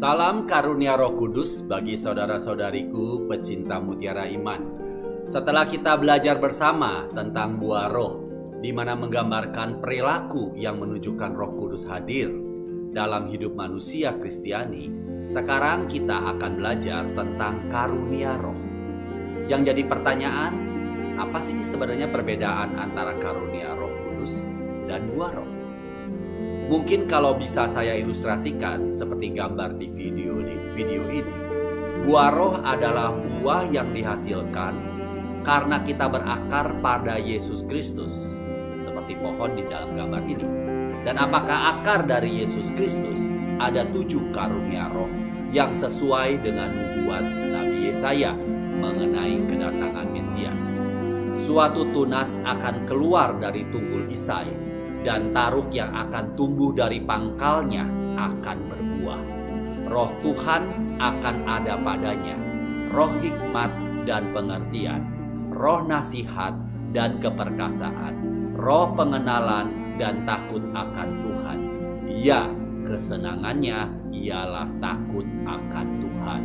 Salam karunia Roh Kudus bagi saudara-saudariku pecinta mutiara iman. Setelah kita belajar bersama tentang buah roh, di mana menggambarkan perilaku yang menunjukkan Roh Kudus hadir dalam hidup manusia Kristiani, sekarang kita akan belajar tentang karunia roh. Yang jadi pertanyaan, apa sih sebenarnya perbedaan antara karunia Roh Kudus dan buah roh? Mungkin kalau bisa saya ilustrasikan seperti gambar di video ini, buah roh adalah buah yang dihasilkan karena kita berakar pada Yesus Kristus, seperti pohon di dalam gambar ini. Dan apakah akar dari Yesus Kristus? Ada 7 karunia roh yang sesuai dengan nubuat Nabi Yesaya mengenai kedatangan Mesias. Suatu tunas akan keluar dari tunggul Isai, dan taruk yang akan tumbuh dari pangkalnya akan berbuah. Roh Tuhan akan ada padanya, roh hikmat dan pengertian, roh nasihat dan keperkasaan, roh pengenalan dan takut akan Tuhan. Ya, kesenangannya ialah takut akan Tuhan.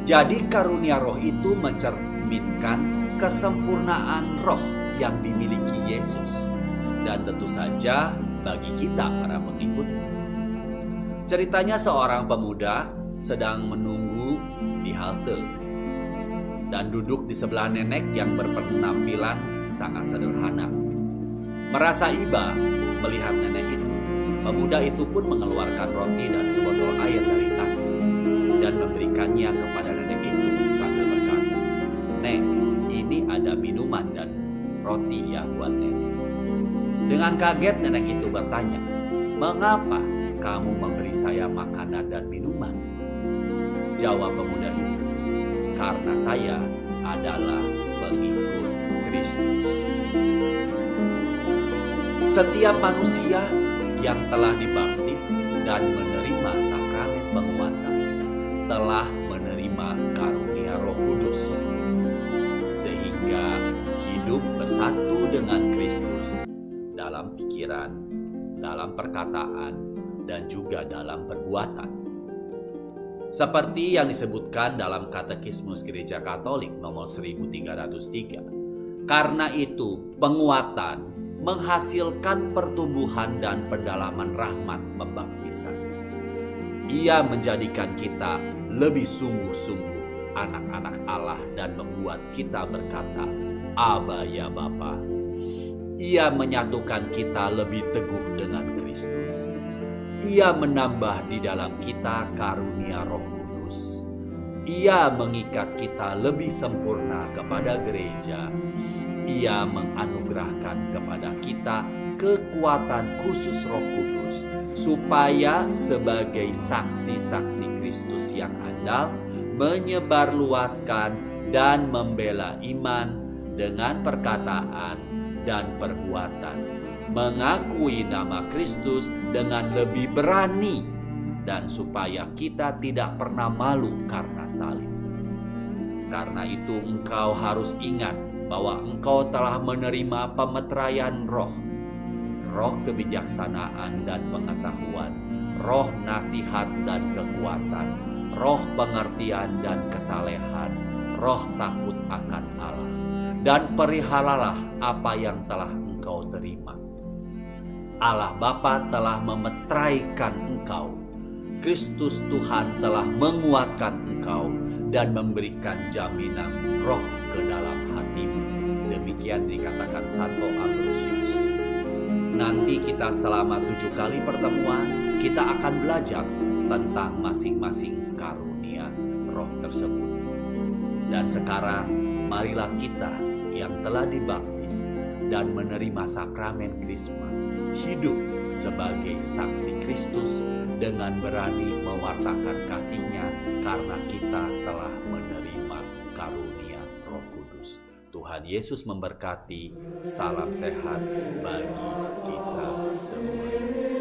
Jadi karunia roh itu mencerminkan kesempurnaan roh yang dimiliki Yesus. Dan tentu saja bagi kita para pengikut. Ceritanya seorang pemuda sedang menunggu di halte dan duduk di sebelah nenek yang berpenampilan sangat sederhana. Merasa iba melihat nenek itu, pemuda itu pun mengeluarkan roti dan sebotol air dari tasnya dan memberikannya kepada nenek itu sambil berkata, "Nek, ini ada minuman dan roti ya buat nenek." Dengan kaget nenek itu bertanya, "Mengapa kamu memberi saya makanan dan minuman?" Jawab pemuda itu, "Karena saya adalah pengikut Kristus." Setiap manusia yang telah dibaptis dan menerima sakramen penguatan telah menerima karunia Roh Kudus, sehingga hidup bersatu dengan Kristus dalam pikiran, dalam perkataan, dan juga dalam perbuatan. Seperti yang disebutkan dalam Katekismus Gereja Katolik nomor 1303. Karena itu, penguatan menghasilkan pertumbuhan dan pendalaman rahmat pembaptisan. Ia menjadikan kita lebih sungguh-sungguh anak-anak Allah dan membuat kita berkata, "Aba ya Bapa." Ia menyatukan kita lebih teguh dengan Kristus. Ia menambah di dalam kita karunia Roh Kudus. Ia mengikat kita lebih sempurna kepada gereja. Ia menganugerahkan kepada kita kekuatan khusus Roh Kudus, supaya sebagai saksi-saksi Kristus yang andal, menyebarluaskan dan membela iman dengan perkataan dan perbuatan, mengakui nama Kristus dengan lebih berani, dan supaya kita tidak pernah malu karena salib. Karena itu engkau harus ingat bahwa engkau telah menerima pemeteraian roh, roh kebijaksanaan dan pengetahuan, roh nasihat dan kekuatan, roh pengertian dan kesalehan, roh takut akan Allah. Dan perihalalah apa yang telah engkau terima. Allah Bapa telah memeteraikan engkau. Kristus Tuhan telah menguatkan engkau dan memberikan jaminan roh ke dalam hatimu. Demikian dikatakan Santo Ambrosius. Nanti kita selama 7 kali pertemuan, kita akan belajar tentang masing-masing karunia roh tersebut. Dan sekarang, marilah kita yang telah dibaptis dan menerima sakramen Krisma hidup sebagai saksi Kristus dengan berani mewartakan kasih-Nya karena kita telah menerima karunia Roh Kudus. Tuhan Yesus memberkati. Salam sehat bagi kita semua.